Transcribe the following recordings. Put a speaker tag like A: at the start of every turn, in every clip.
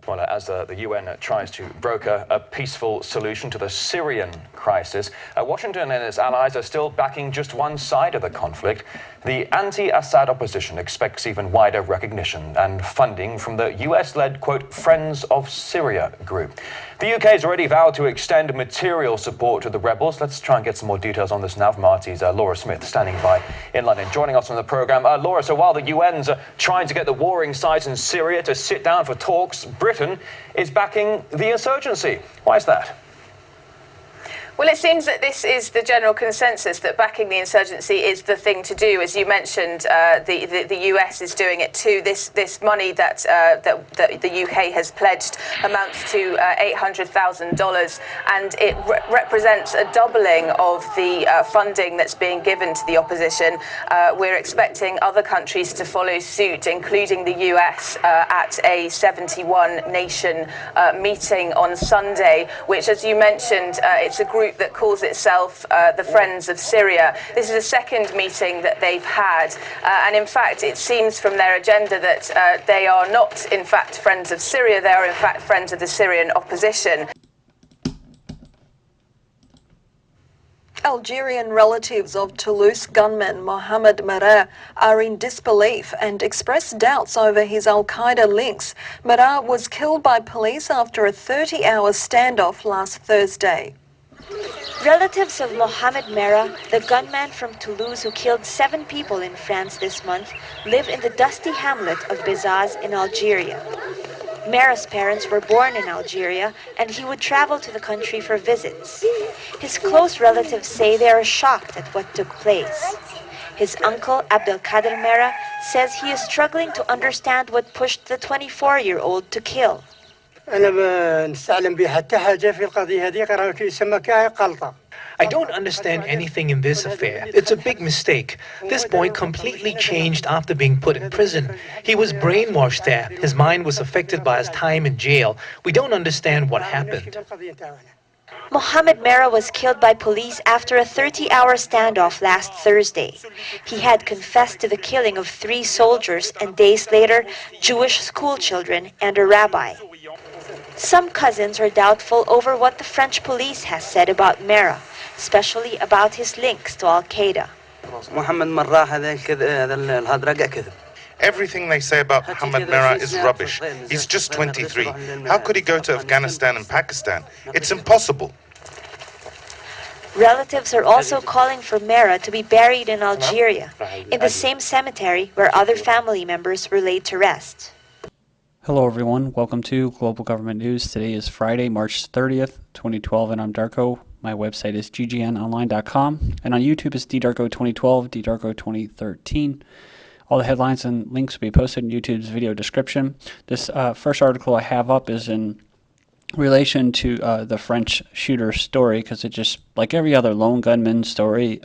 A: Well, as the UN tries to broker a peaceful solution to the Syrian crisis, Washington and its allies are still backing just one side of the conflict. The anti-Assad opposition expects even wider recognition and funding from the US-led, quote, Friends of Syria group. The UK has already vowed to extend material support to the rebels. Let's try and get some more details on this now from RT's Laura Smith, standing by in London. Joining us on the programme, Laura, so while the UN's trying to get the warring sides in Syria to sit down for talks, Britain is backing the insurgency. Why is that?
B: Well, it seems that this is the general consensus, that backing the insurgency is the thing to do. As you mentioned, the US is doing it too. This money that the UK has pledged amounts to $800,000, and it represents a doubling of the funding that's being given to the opposition. We're expecting other countries to follow suit, including the US, at a 71-nation meeting on Sunday, which, as you mentioned, it's a group that calls itself the Friends of Syria. This is a second meeting that they've had, and in fact it seems from their agenda that they are not in fact Friends of Syria, they are in fact Friends of the Syrian opposition.
C: Algerian relatives of Toulouse gunman Mohamed Merah are in disbelief and express doubts over his Al-Qaeda links. Merah was killed by police after a 30-hour standoff last Thursday.
D: Relatives of Mohamed Merah, the gunman from Toulouse who killed 7 people in France this month, live in the dusty hamlet of Bezaz in Algeria. Merah's parents were born in Algeria, and he would travel to the country for visits. His close relatives say they are shocked at what took place. His uncle, Abdelkader Merah, says he is struggling to understand what pushed the 24-year-old to kill.
E: I don't understand anything in this affair. It's a big mistake. This boy completely changed after being put in prison. He was brainwashed there. His mind was affected by his time in jail. We don't understand what happened.
D: Mohamed Merah was killed by police after a 30-hour standoff last Thursday. He had confessed to the killing of 3 soldiers and days later, Jewish schoolchildren and a rabbi. Some cousins are doubtful over what the French police has said about Merah, especially about his links to Al-Qaeda.
F: Everything they say about Mohamed Merah is rubbish. He's just 23. How could he go to Afghanistan and Pakistan? It's impossible.
D: Relatives are also calling for Merah to be buried in Algeria, in the same cemetery where other family members were laid to rest.
G: Hello everyone, welcome to Global Government News. Today is Friday, March 30th, 2012, and I'm Darko. My website is ggnonline.com, and on YouTube it's ddarko2012, ddarko2013. All the headlines and links will be posted in YouTube's video description. This first article I have up is in relation to the French shooter story, because it just, like every other lone gunman story,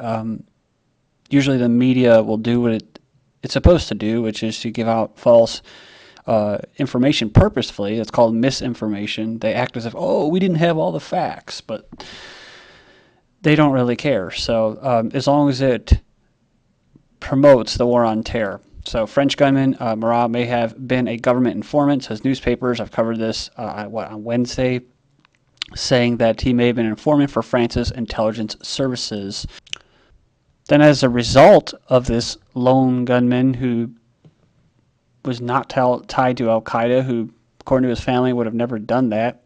G: usually the media will do what it's supposed to do, which is to give out false information purposefully. It's called misinformation. They act as if, oh, we didn't have all the facts, but they don't really care. So as long as it promotes the war on terror. So French gunman Merah may have been a government informant, says newspapers. I've covered this on Wednesday, saying that he may have been an informant for France's intelligence services. Then as a result of this lone gunman who was not tied to Al-Qaeda, who, according to his family, would have never done that,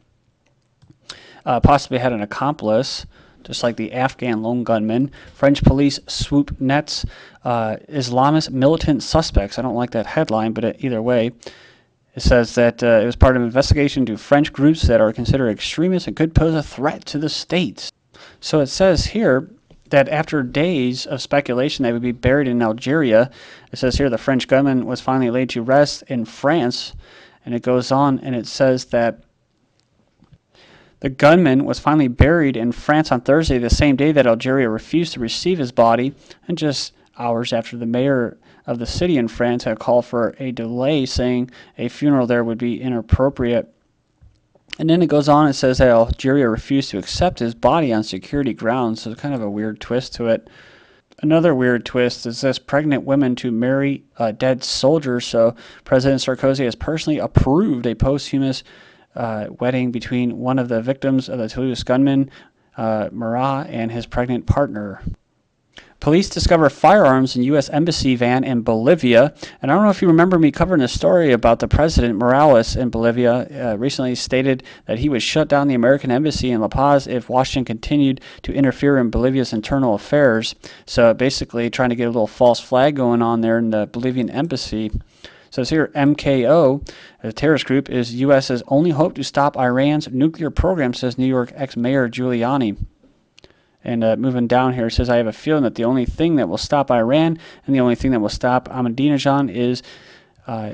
G: possibly had an accomplice, just like the Afghan lone gunman. French police swoop nets Islamist militant suspects. I don't like that headline, but either way, it says that it was part of an investigation into French groups that are considered extremists and could pose a threat to the state. So it says here that after days of speculation they would be buried in Algeria, it says here the French gunman was finally laid to rest in France, and it goes on and it says that the gunman was finally buried in France on Thursday, the same day that Algeria refused to receive his body, and just hours after the mayor of the city in France had called for a delay, saying a funeral there would be inappropriate. And then it goes on and says that Algeria refused to accept his body on security grounds, so kind of a weird twist to it. Another weird twist is this: pregnant women to marry dead soldiers. So President Sarkozy has personally approved a posthumous wedding between one of the victims of the Toulouse gunman, Merah, and his pregnant partner. Police discover firearms in U.S. Embassy van in Bolivia. And I don't know if you remember me covering a story about the president, Morales, in Bolivia, recently stated that he would shut down the American embassy in La Paz if Washington continued to interfere in Bolivia's internal affairs. So basically trying to get a little false flag going on there in the Bolivian embassy. So it's here, MKO, a terrorist group, is U.S.'s only hope to stop Iran's nuclear program, says New York ex-mayor Giuliani. And moving down here, it says, I have a feeling that the only thing that will stop Iran and the only thing that will stop Ahmadinejad is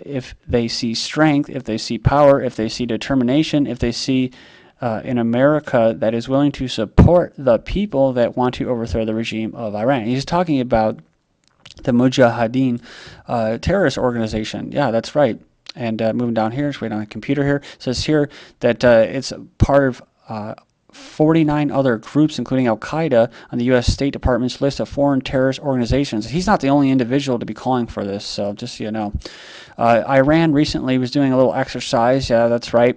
G: if they see strength, if they see power, if they see determination, if they see an America that is willing to support the people that want to overthrow the regime of Iran. He's talking about the Mujahideen terrorist organization. Yeah, that's right. And moving down here, just wait on the computer here, it says here that it's part of 49 other groups, including Al-Qaeda, on the U.S. State Department's list of foreign terrorist organizations. He's not the only individual to be calling for this, so just so you know. Iran recently was doing a little exercise. Yeah, that's right.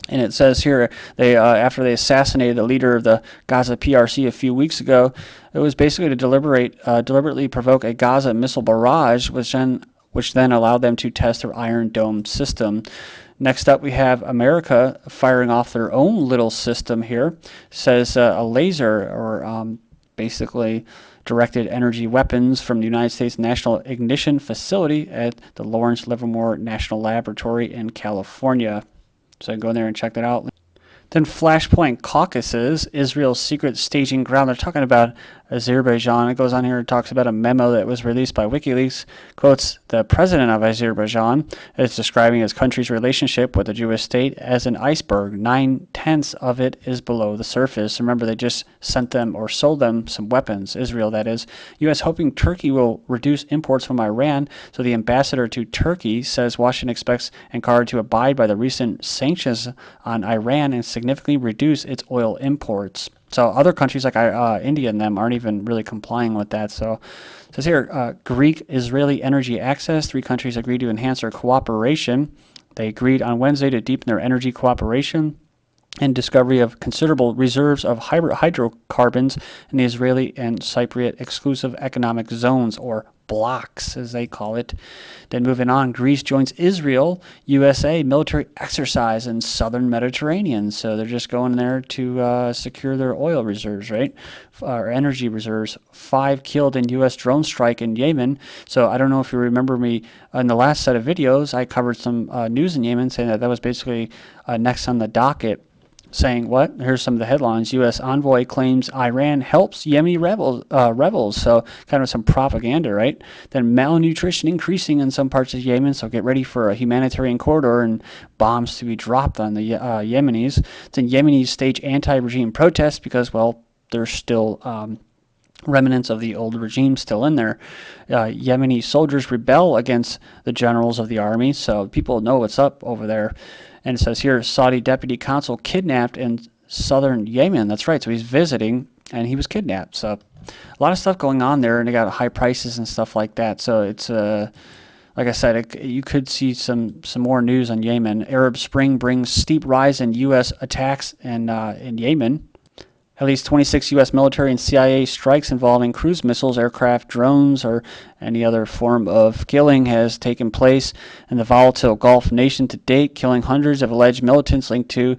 G: And it says here, they after they assassinated the leader of the Gaza PRC a few weeks ago, it was basically to deliberately provoke a Gaza missile barrage, which then allowed them to test their Iron Dome system. Next up, we have America firing off their own little system here. It says a laser, or basically directed energy weapons from the United States National Ignition Facility at the Lawrence Livermore National Laboratory in California. So go in there and check that out. Then Flashpoint Caucasus, Israel's secret staging ground. They're talking about Azerbaijan. It goes on here and talks about a memo that was released by WikiLeaks. Quotes the president of Azerbaijan as describing his country's relationship with the Jewish state as an iceberg. 9/10 of it is below the surface. Remember, they just sent them or sold them some weapons, Israel that is. U.S. hoping Turkey will reduce imports from Iran. So the ambassador to Turkey says Washington expects Ankara to abide by the recent sanctions on Iran and significantly reduce its oil imports. So other countries like India and them aren't even really complying with that. So it says here, Greek-Israeli energy access. 3 countries agreed to enhance their cooperation. They agreed on Wednesday to deepen their energy cooperation and discovery of considerable reserves of hydrocarbons in the Israeli and Cypriot exclusive economic zones, or blocks, as they call it. Then moving on, Greece joins Israel, USA military exercise in southern Mediterranean. So they're just going there to secure their oil reserves, right? Or energy reserves. 5 killed in U.S. drone strike in Yemen. So I don't know if you remember me in the last set of videos, I covered some news in Yemen saying that was basically next on the docket. Saying what? Here's some of the headlines. U.S. envoy claims Iran helps Yemeni rebels. So kind of some propaganda, right? Then malnutrition increasing in some parts of Yemen. So get ready for a humanitarian corridor and bombs to be dropped on the Yemenis. Then Yemenis stage anti-regime protests because, well, there's still remnants of the old regime still in there. Yemeni soldiers rebel against the generals of the army. So people know what's up over there. And it says here, Saudi deputy consul kidnapped in southern Yemen. That's right. So he's visiting, and he was kidnapped. So a lot of stuff going on there, and they got high prices and stuff like that. So it's, like I said, you could see some more news on Yemen. Arab Spring brings steep rise in U.S. attacks in Yemen. At least 26 U.S. military and CIA strikes involving cruise missiles, aircraft, drones, or any other form of killing has taken place in the volatile Gulf nation to date, killing hundreds of alleged militants linked to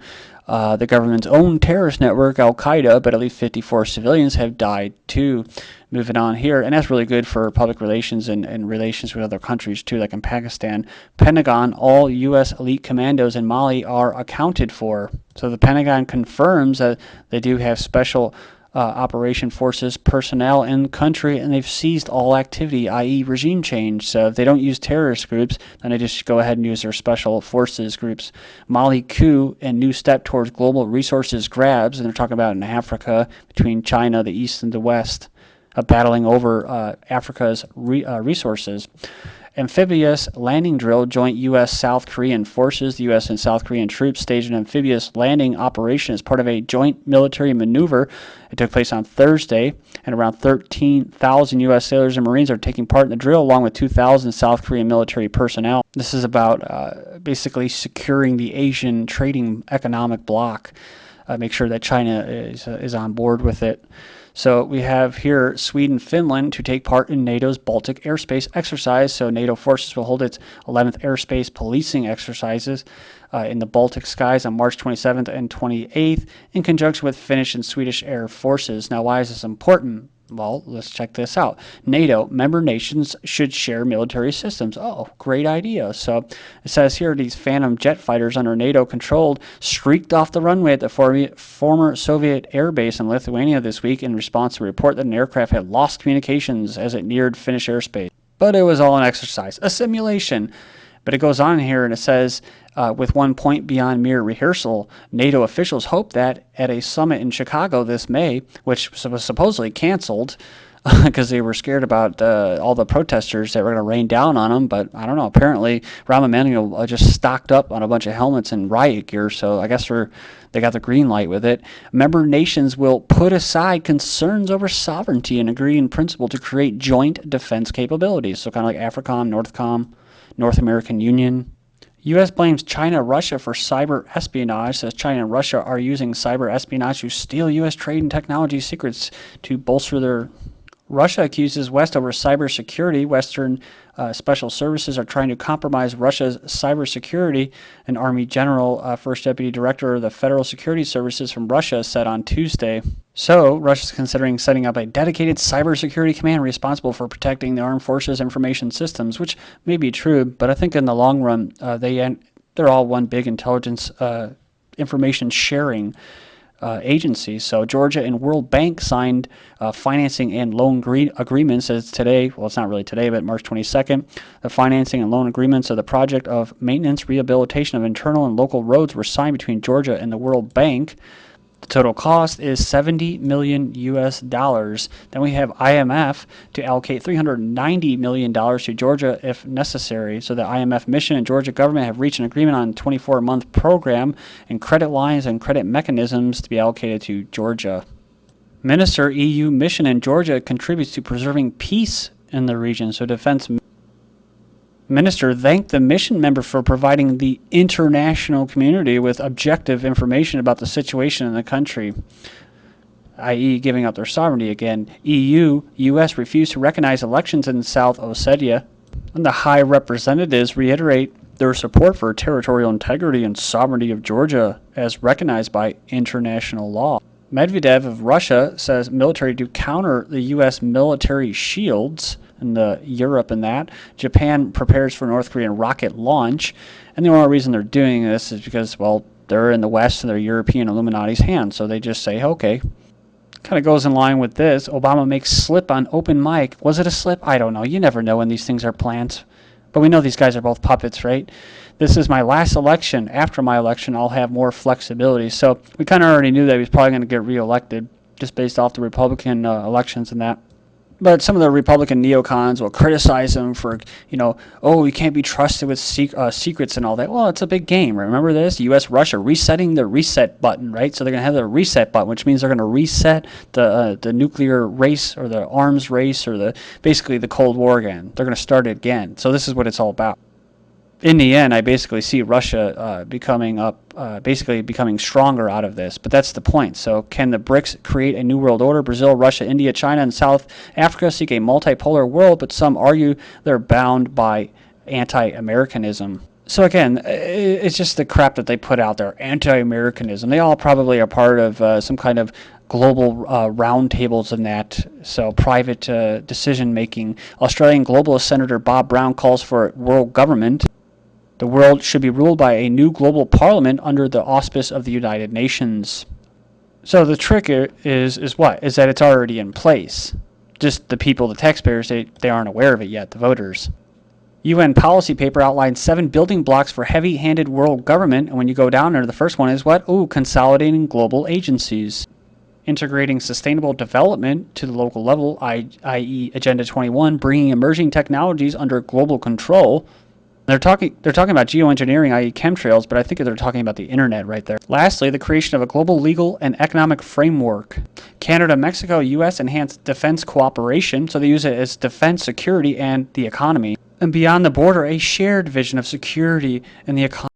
G: the government's own terrorist network, Al-Qaeda, but at least 54 civilians have died too. Moving on here, and that's really good for public relations and relations with other countries too, like in Pakistan. Pentagon, all U.S. elite commandos in Mali are accounted for. So the Pentagon confirms that they do have special operation forces personnel in country, and they've seized all activity, i.e. regime change. So if they don't use terrorist groups, then they just go ahead and use their special forces groups. Mali coup and new step towards global resources grabs, and they're talking about in Africa between China, the East, and the West, battling over Africa's resources. Amphibious landing drill, joint U.S.-South Korean forces. The U.S. and South Korean troops staged an amphibious landing operation as part of a joint military maneuver. It took place on Thursday, and around 13,000 U.S. sailors and Marines are taking part in the drill, along with 2,000 South Korean military personnel. This is about basically securing the Asian trading economic bloc. Make sure that China is on board with it. So we have here Sweden, Finland to take part in NATO's Baltic airspace exercise. So NATO forces will hold its 11th airspace policing exercises in the Baltic skies on March 27th and 28th in conjunction with Finnish and Swedish air forces. Now, why is this important? Well, let's check this out. NATO member nations should share military systems. Oh, great idea. So it says here these Phantom jet fighters under NATO controlled streaked off the runway at the former Soviet air base in Lithuania this week in response to a report that an aircraft had lost communications as it neared Finnish airspace. But it was all an exercise, a simulation. But it goes on here and it says, with 1 point beyond mere rehearsal, NATO officials hope that at a summit in Chicago this May, which was supposedly canceled because they were scared about all the protesters that were going to rain down on them, but I don't know, apparently Rahm Emanuel just stocked up on a bunch of helmets and riot gear, so I guess they got the green light with it. Member nations will put aside concerns over sovereignty and agree in principle to create joint defense capabilities, so kind of like AFRICOM, NORTHCOM, North American Union. U.S. blames China and Russia for cyber espionage, says China and Russia are using cyber espionage to steal U.S. trade and technology secrets to bolster their... Russia accuses West over cybersecurity. Western special services are trying to compromise Russia's cybersecurity. An Army General, First Deputy Director of the Federal Security Services from Russia, said on Tuesday. So, Russia's considering setting up a dedicated cybersecurity command responsible for protecting the armed forces' information systems, which may be true, but I think in the long run, they're all one big intelligence information sharing agencies. So Georgia and World Bank signed financing and loan agreements as today. Well, it's not really today, but March 22nd. The financing and loan agreements of the project of maintenance rehabilitation of internal and local roads were signed between Georgia and the World Bank. The total cost is $70 million US. Then we have IMF to allocate $390 million to Georgia if necessary. So the IMF mission and Georgia government have reached an agreement on a 24-month program and credit lines and credit mechanisms to be allocated to Georgia. Minister EU mission in Georgia contributes to preserving peace in the region. So Defense Minister thanked the mission member for providing the international community with objective information about the situation in the country, i.e. giving up their sovereignty again. U.S. refused to recognize elections in South Ossetia, and the High Representatives reiterate their support for territorial integrity and sovereignty of Georgia as recognized by international law. Medvedev of Russia says military to counter the U.S. military shields and Europe and that. Japan prepares for North Korean rocket launch. And the only reason they're doing this is because, well, they're in the West and they're European Illuminati's hands. So they just say, okay. Kind of goes in line with this. Obama makes slip on open mic. Was it a slip? I don't know. You never know when these things are planned. But we know these guys are both puppets, right? This is my last election. After my election, I'll have more flexibility. So we kind of already knew that he was probably going to get reelected just based off the Republican elections and that. But some of the Republican neocons will criticize him for, oh, you can't be trusted with secrets and all that. Well, it's a big game. Remember this? U.S. Russia resetting the reset button, right? So they're going to have the reset button, which means they're going to reset the nuclear race or the arms race or basically the Cold War again. They're going to start it again. So this is what it's all about. In the end, I basically see Russia becoming stronger out of this. But that's the point. So can the BRICs create a new world order? Brazil, Russia, India, China, and South Africa seek a multipolar world, but some argue they're bound by anti-Americanism. So again, it's just the crap that they put out there, anti-Americanism. They all probably are part of some kind of global roundtables and that, so private decision-making. Australian globalist Senator Bob Brown calls for world government. The world should be ruled by a new global parliament under the auspice of the United Nations. So the trick is what? Is that it's already in place. Just the people, the taxpayers, they aren't aware of it yet, the voters. UN policy paper outlines 7 building blocks for heavy-handed world government, and when you go down there, the first one is what? Ooh, consolidating global agencies. integrating sustainable development to the local level, i.e. Agenda 21, bringing emerging technologies under global control. They're talking about geoengineering, i.e. chemtrails, but I think they're talking about the internet right there. Lastly, the creation of a global legal and economic framework. Canada, Mexico, U.S. enhanced defense cooperation, so they use it as defense, security, and the economy. And beyond the border, a shared vision of security and the economy.